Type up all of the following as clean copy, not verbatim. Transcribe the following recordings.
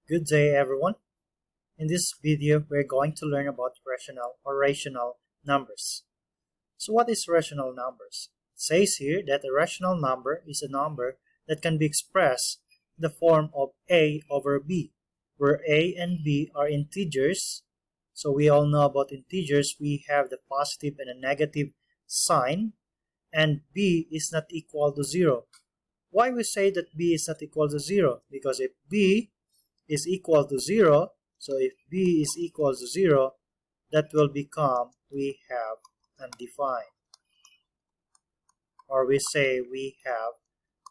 Good day, everyone. In this video, we're going to learn about rational numbers. So what is rational numbers? It says here that a rational number is a number that can be expressed in the form of a over b, where a and b are integers. So we all know about integers. We have the positive and a negative sign, and b is not equal to 0. Why we say that b is not equal to 0? Because if b is equal to 0, so if b is equal to 0, that will become we have undefined, or we say we have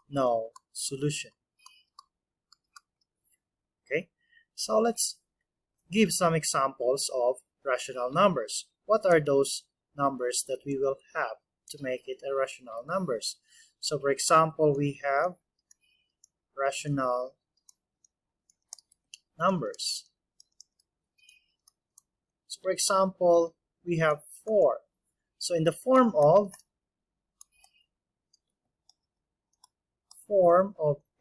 no solution. Okay, so let's give some examples of rational numbers. What are those numbers that we will have to make it a rational numbers? So for example, we have rational numbers. So for example, we have 4. So in the form of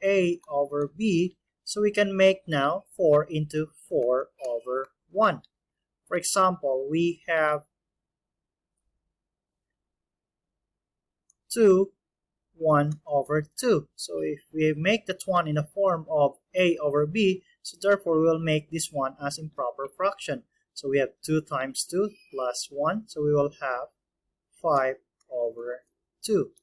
a over b, so we can make now 4 into 4 over 1. For example, we have 2, 1 over 2. So if we make that one in the form of a over b, so therefore we will make this one as improper fraction. So we have 2 times 2 plus 1, so we will have 5 over 2.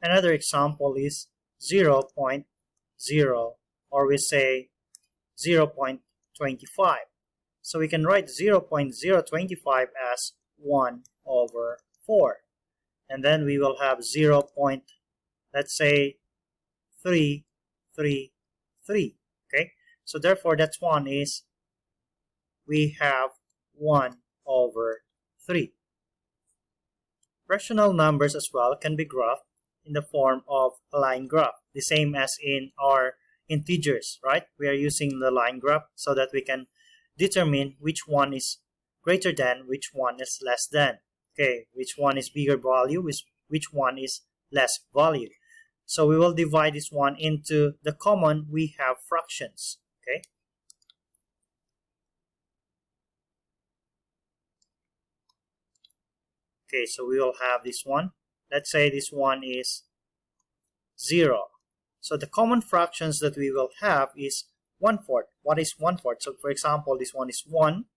Another example is 0.0, or we say 0.25. So we can write 0.025 as 1 over 4. And then we will have 0. Let's say 333. Okay, so therefore that one is we have 1 over 3. Rational numbers as well can be graphed in the form of a line graph, the same as in our integers, right? We are using the line graph so that we can determine which one is greater than, which one is less than. Okay, which one is bigger value, which one is less value. So we will divide this one into the common we have fractions. Okay. Okay, so we will have this one. Let's say this one is 0. So the common fractions that we will have is 1/4. What is 1/4? So for example, this one is 1.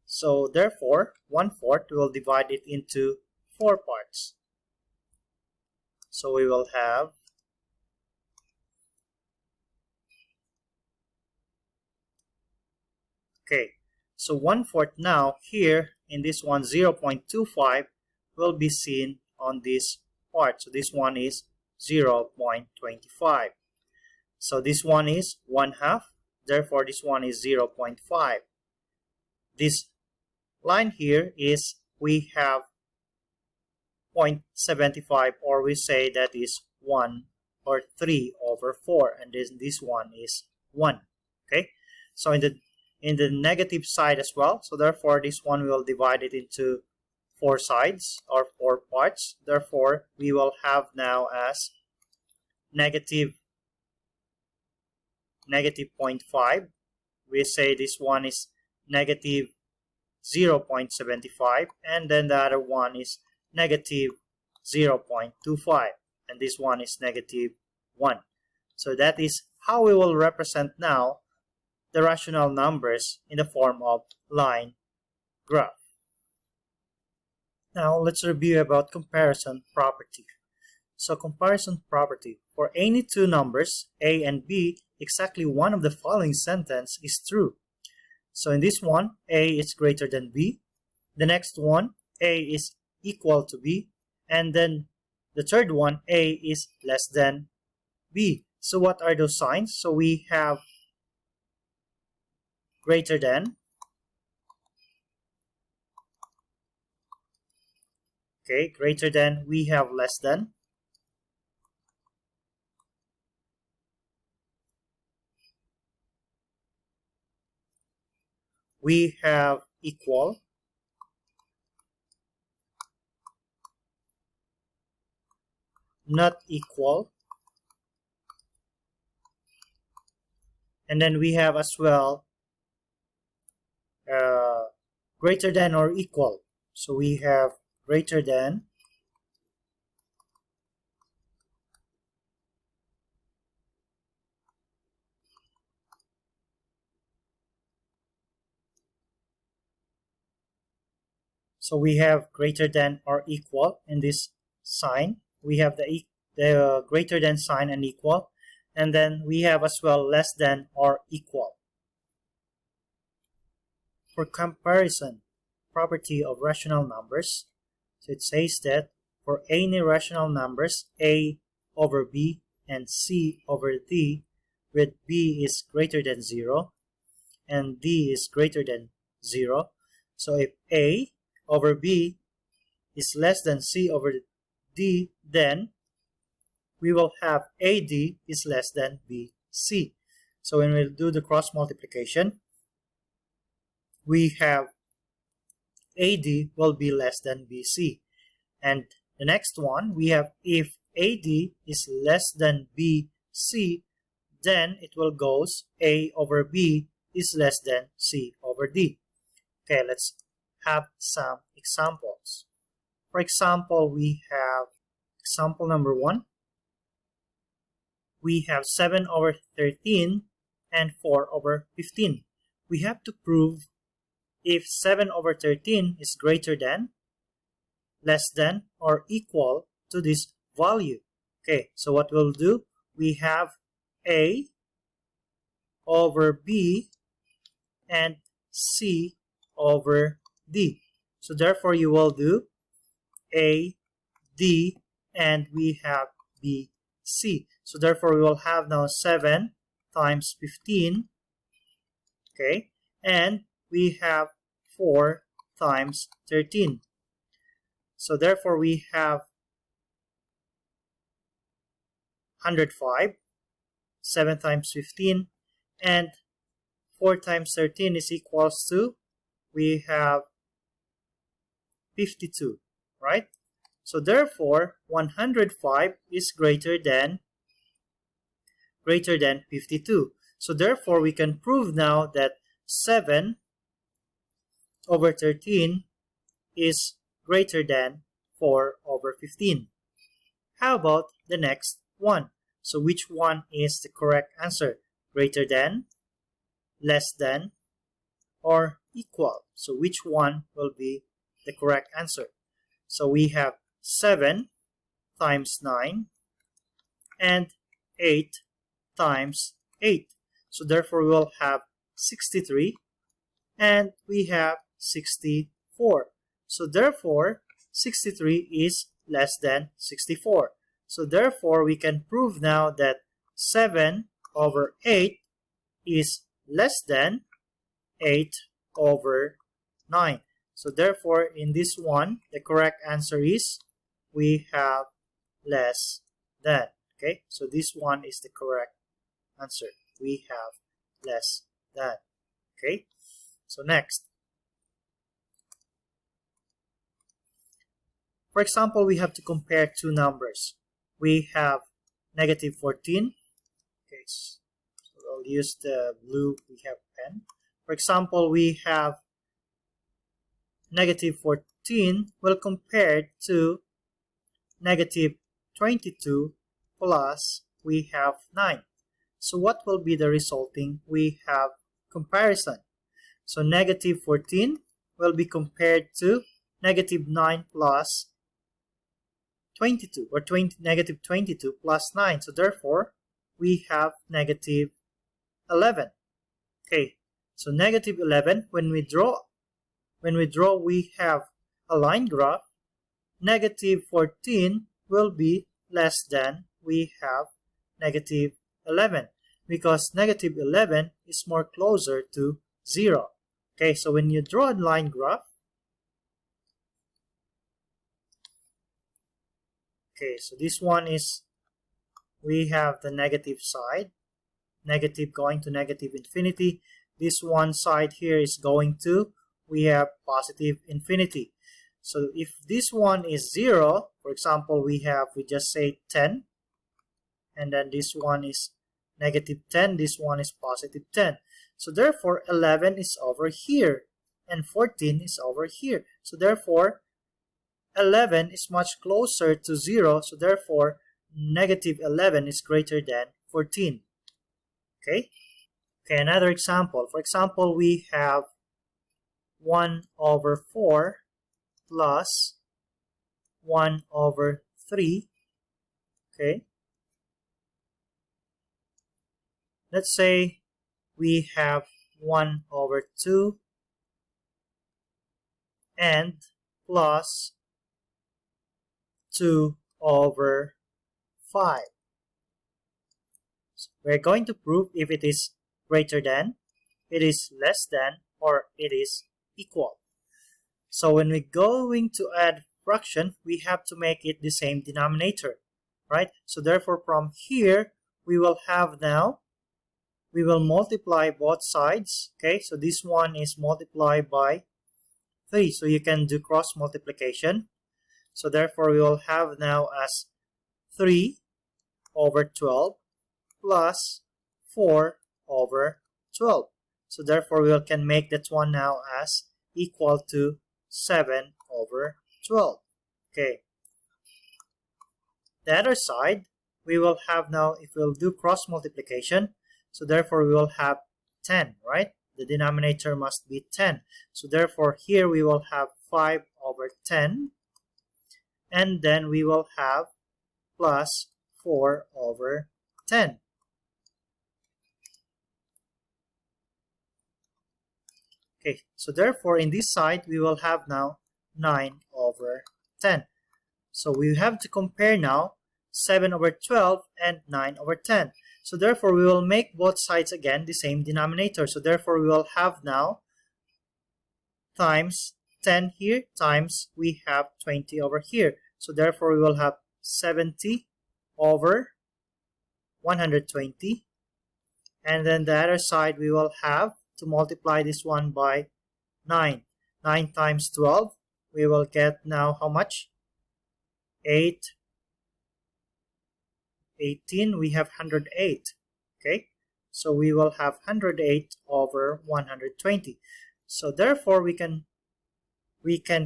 So therefore, 1/4 we will divide it into 4 parts. So we will have okay. So 1/4 now here in this one 0.25 will be seen on this part. So this one is 0.25. So this one is 1/2. Therefore this one is 0.5. This line here is we have 0.75, or we say that is 1 or 3 over 4, and this one is 1. Okay, so in the negative side as well, so therefore this one we will divide it into 4 sides or 4 parts. Therefore we will have now as negative 0.5. We say this one is negative 0.75, and then the other one is negative 0.25, and this one is negative 1. So that is how we will represent now the rational numbers in the form of line graph. Now let's review about comparison property. So comparison property, for any two numbers a and b, exactly one of the following sentence is true. So in this one, a is greater than b. The next one, a is equal to b. And then the third one, a is less than b. So what are those signs? So we have greater than. Okay, greater than, we have less than. We have equal. Not equal. And then we have as well greater than or equal. So we have greater than So we have greater than or equal in this sign. We have the greater than sign and equal. And then we have as well less than or equal. For comparison, property of rational numbers. So it says that for any rational numbers, a over b and c over d, with b is greater than 0 and d is greater than 0. So if a over b is less than c over d, then we will have AD is less than BC. So when we do the cross multiplication, we have AD will be less than BC. And the next one, we have if AD is less than BC, then it will goes A over B is less than C over D. Okay, let's have some examples. For example, we have example number 1. We have 7 over 13 and 4 over 15. We have to prove if 7 over 13 is greater than, less than, or equal to this value. Okay, so what we'll do, we have A over B and C over D. So therefore you will do A, D, and we have B, C. So therefore we will have now 7 times 15, okay, and we have 4 times 13. So therefore we have 105, 7 times 15, and 4 times 13 is equals to, we have 52, right? So therefore 105 is greater than 52. So therefore we can prove now that 7 over 13 is greater than 4 over 15. How about the next one? So which one is the correct answer? Greater than, less than, or equal? So which one will be the correct answer? So we have 7 times 9 and 8 times 8. So therefore we will have 63 and we have 64. So therefore 63 is less than 64. So therefore we can prove now that 7 over 8 is less than 8 over 9. So therefore in this one the correct answer is we have less than. Okay, so this one is the correct answer. We have less than. Okay, so next. For example, we have to compare two numbers. We have negative 14. Okay, so I'll use the blue, we have pen. For example, we have negative 14 will compare to negative 22 plus we have 9. So what will be the resulting? We have comparison. So negative 14 will be compared to negative 9 plus 22, or negative 22 plus 9. So therefore, we have negative 11. Okay, so negative 11, when we draw, we have a line graph. Negative 14 will be less than we have negative 11, because negative 11 is more closer to 0. Okay, so when you draw a line graph, okay, so this one is, we have the negative side, negative going to negative infinity. This one side here is going to, we have positive infinity. So if this one is 0, for example, we just say 10, and then this one is negative 10, this one is positive 10. So therefore 11 is over here and 14 is over here. So therefore 11 is much closer to 0, so therefore negative 11 is greater than 14. Okay, another example. For example, we have 1 over 4 plus 1 over 3. Okay, let's say we have 1 over 2 and plus 2 over 5. So we're going to prove if it is greater than, it is less than, or it is equal. So when we're going to add fraction, we have to make it the same denominator, right? So therefore from here, we will have now, we will multiply both sides. Okay, so this one is multiplied by 3. So you can do cross multiplication. So therefore we will have now as 3 over 12 plus 4 over 12. So therefore we can make that one now as equal to 7 over 12. Okay. The other side, we will have now, if we'll do cross multiplication, so therefore we will have 10, right? The denominator must be 10. So therefore here we will have 5 over 10. And then we will have plus 4 over 10. Okay, so therefore in this side we will have now 9 over 10. So we have to compare now 7 over 12 and 9 over 10. So therefore we will make both sides again the same denominator. So therefore we will have now times 10 here times we have 20 over here. So therefore we will have 70 over 120. And then the other side we will have to multiply this one by 9. 9 times 12, we will get now how much? 8. 18, we have 108. Okay, so we will have 108 over 120. So therefore we can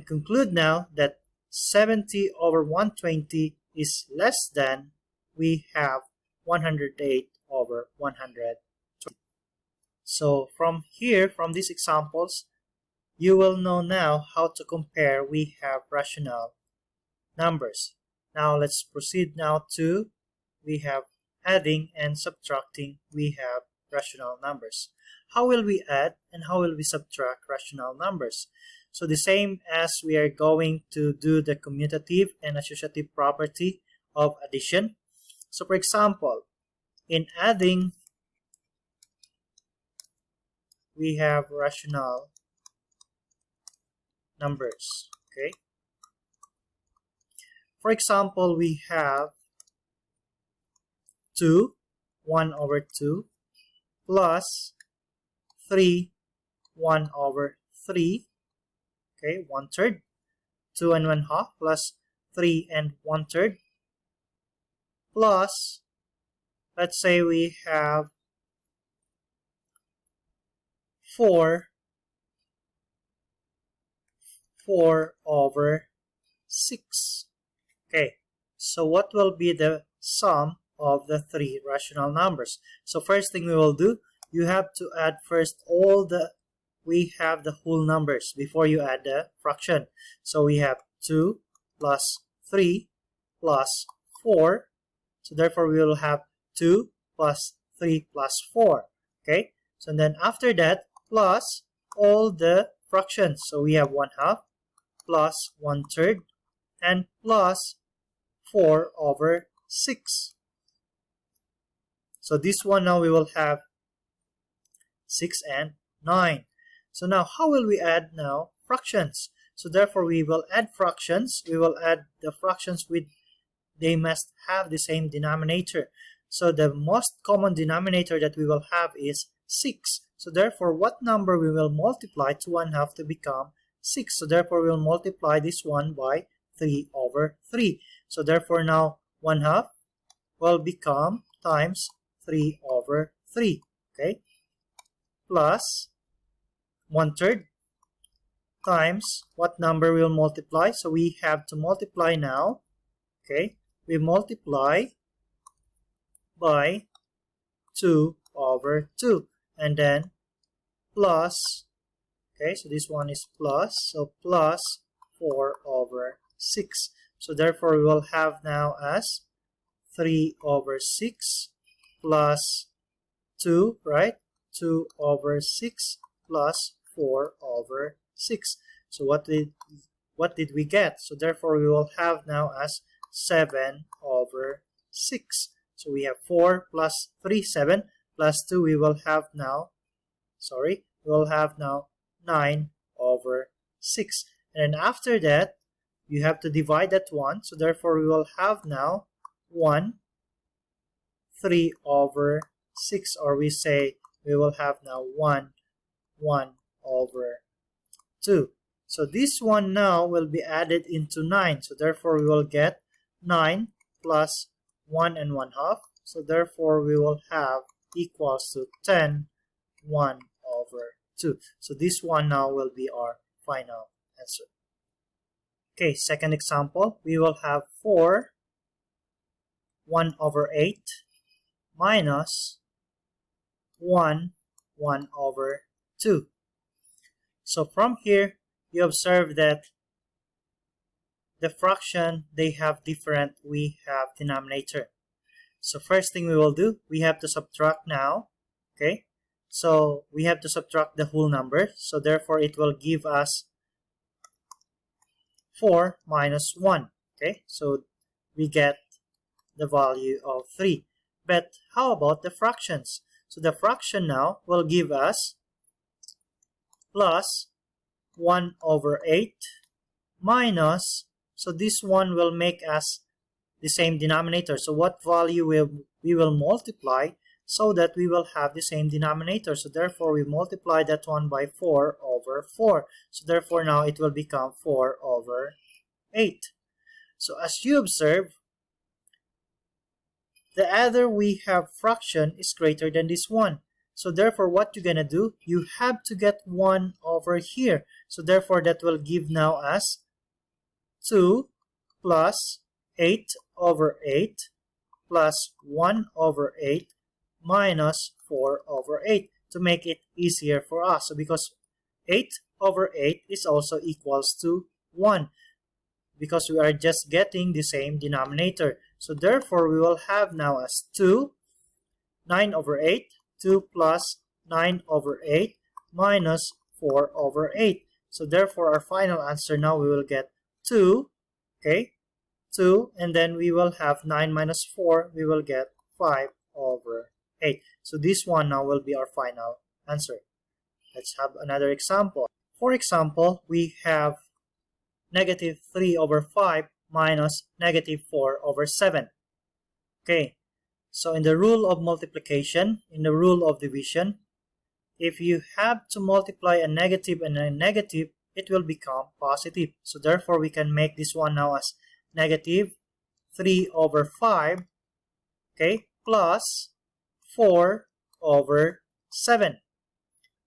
conclude now that 70 over 120 is less than we have 108 over 120. So from here, from these examples, you will know now how to compare we have rational numbers. Now let's proceed now to we have adding and subtracting we have rational numbers. How will we add and how will we subtract rational numbers? So the same as we are going to do the commutative and associative property of addition. So for example, in adding, we have rational numbers. Okay. For example, we have 2, 1 over 2, plus 3, 1 over 3, okay, 1/3, 2 and 1/2, plus 3 and 1/3, plus, let's say we have 4 over 6. Okay, so what will be the sum of the three rational numbers? So first thing we will do, you have to add first all the, we have the whole numbers before you add the fraction. So we have 2 plus 3 plus 4. So therefore we will have 2 plus 3 plus 4. Okay, so then after that, plus all the fractions. So we have 1/2 plus 1/3 and plus 4 over 6. So this one now we will have 6 and 9. So now how will we add now fractions? So therefore we will add fractions. We will add the fractions with, they must have the same denominator. So the most common denominator that we will have is 6. So therefore what number we will multiply to 1/2 to become 6? So therefore we will multiply this one by 3 over 3. So therefore now 1/2 will become times 3 over 3, okay, plus 1/3 times what number will multiply. So we have to multiply now, okay, we multiply by 2 over 2, and then plus, okay, so this one is plus, so plus 4 over 6. So therefore we will have now as 3 over 6 plus 2, right? 2 over 6 plus 4 over 6. So what did we get? So therefore we will have now as 7 over 6. So we have 4 plus 3, 7 plus 2, we will have now, we will have now 9 over 6. And then after that, you have to divide that one. So therefore we will have now 3 over 6, or we say we will have now 1 over 2. So this one now will be added into 9. So therefore we will get 9 plus 1 and 1/2. So therefore we will have equals to 10, 1 over 2. So this one now will be our final answer. Okay, second example, we will have 4, 1 over 8 minus 1 over 2. So from here, you observe that the fraction, they have different, we have denominator. So first thing we will do, we have to subtract now, okay? So we have to subtract the whole number. So therefore it will give us 4 minus 1, okay? So we get the value of 3. But how about the fractions? So the fraction now will give us plus 1 over 8 minus, so this one will make us the same denominator. So what value we will multiply so that we will have the same denominator. So therefore we multiply that one by 4 over 4. So therefore now it will become 4 over 8. So as you observe, the other we have fraction is greater than this one. So therefore what you're gonna do, you have to get 1 over here. So therefore that will give now as 2 plus 8 over 8 plus 1 over 8 minus 4 over 8 to make it easier for us. So because 8 over 8 is also equals to 1, because we are just getting the same denominator. So therefore we will have now as 2, 9 over 8, 2 plus 9 over 8 minus 4 over 8. So therefore our final answer now we will get 2, okay, 2, and then we will have 9 minus 4, we will get 5 over 8. So this one now will be our final answer. Let's have another example. For example, we have negative 3 over 5 minus negative 4 over 7. Okay, so in the rule of multiplication, in the rule of division, if you have to multiply a negative and a negative, it will become positive. So therefore we can make this one now as negative 3 over 5, okay, plus 4 over 7.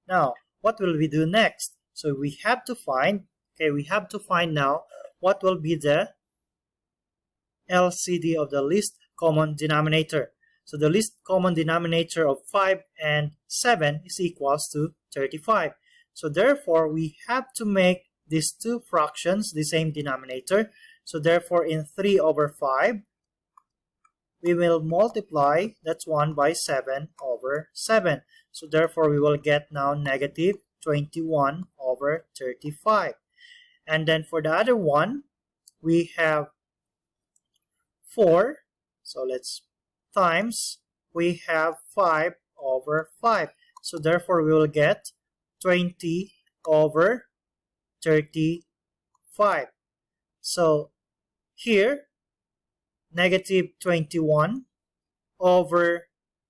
Now, what will we do next? So we have to find, okay, we have to find now what will be the LCD of the least common denominator. So the least common denominator of 5 and 7 is equals to 35. So therefore, we have to make these two fractions the same denominator. So therefore, in 3 over 5, we will multiply that one by 7 over 7. So therefore, we will get now negative 21 over 35. And then for the other one, we have 4. So let's times, we have 5 over 5. So therefore, we will get 20 over 35. So here, negative 21 over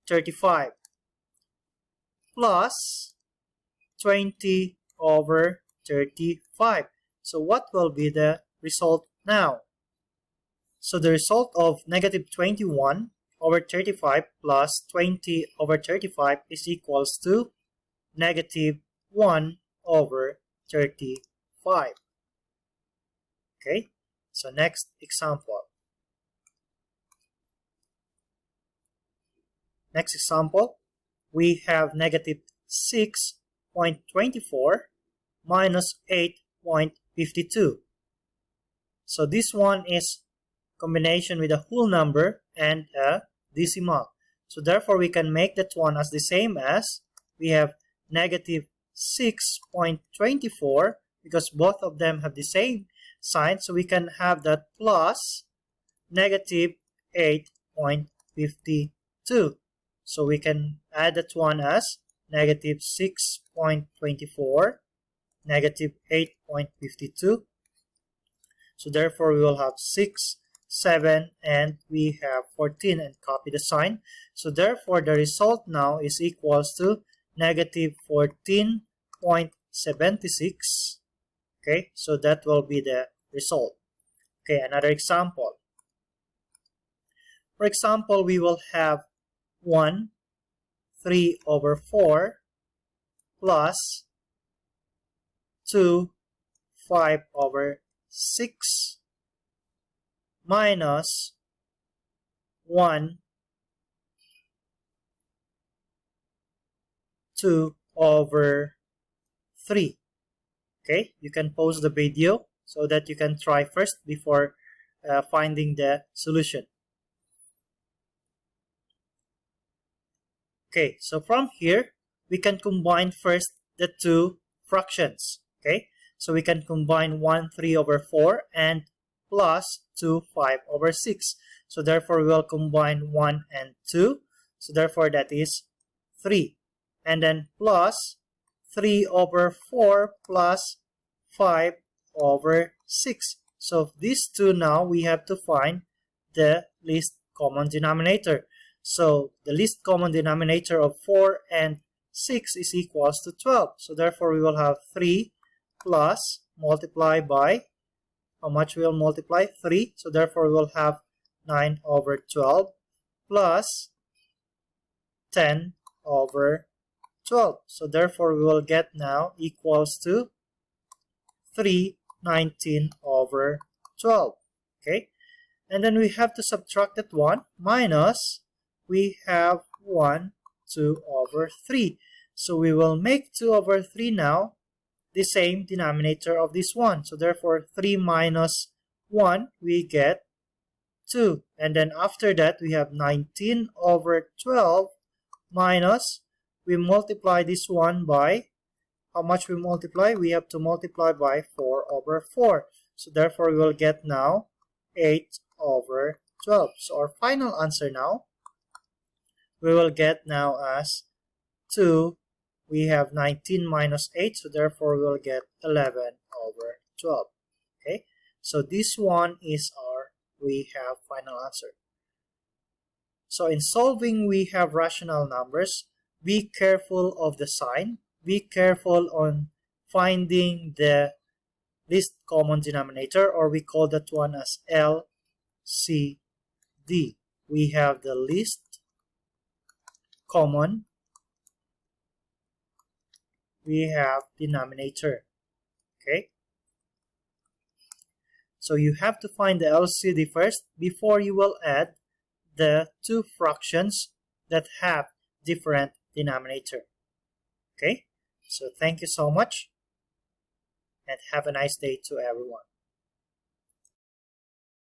35 plus 20 over 35. So what will be the result now? So the result of negative 21 over 35 plus 20 over 35 is equals to negative 1 over 35. Okay, so next example. Next example, we have negative 6.24 minus 8.52. So this one is combination with a whole number and a decimal. So therefore we can make that one as the same as we have negative 6.24 because both of them have the same sign. So we can have that plus negative 8.52. So we can add that one as negative 6.24 negative 8.52. So therefore we will have 6, 7, and we have 14 and copy the sign. So therefore the result now is equals to negative 14.76. Okay, so that will be the result. Okay, another example. For example, we will have 1, 3 over 4 plus 2, 5 over 6 minus 1, 2 over 3. Okay, you can pause the video so that you can try first before finding the solution. Okay, so from here, we can combine first the two fractions. Okay, so we can combine 1, 3 over 4 and plus 2, 5 over 6. So therefore, we will combine 1 and 2. So therefore, that is 3. And then plus 3 over 4 plus 5 over 6. So these two now, we have to find the least common denominator. So the least common denominator of 4 and 6 is equals to 12. So therefore, we will have 3 plus multiply by, how much we will multiply? 3. So therefore, we will have 9 over 12 plus 10 over 12. So therefore, we will get now equals to 319 over 12. Okay. And then we have to subtract that one minus, we have 1, 2 over 3. So we will make 2 over 3 now the same denominator of this one. So therefore, 3 minus 1, we get 2. And then after that, we have 19 over 12 minus, we multiply this one by, how much we multiply? We have to multiply by 4 over 4. So therefore, we will get now 8 over 12. So our final answer now, we will get now as 2. We have 19 minus 8, so therefore we will get 11 over 12. Okay, so this one is we have final answer. So in solving, we have rational numbers. Be careful of the sign. Be careful on finding the least common denominator, or we call that one as LCD. We have the least common, we have denominator. Okay, so you have to find the LCD first before you will add the two fractions that have different denominator. Okay, so thank you so much and have a nice day to everyone.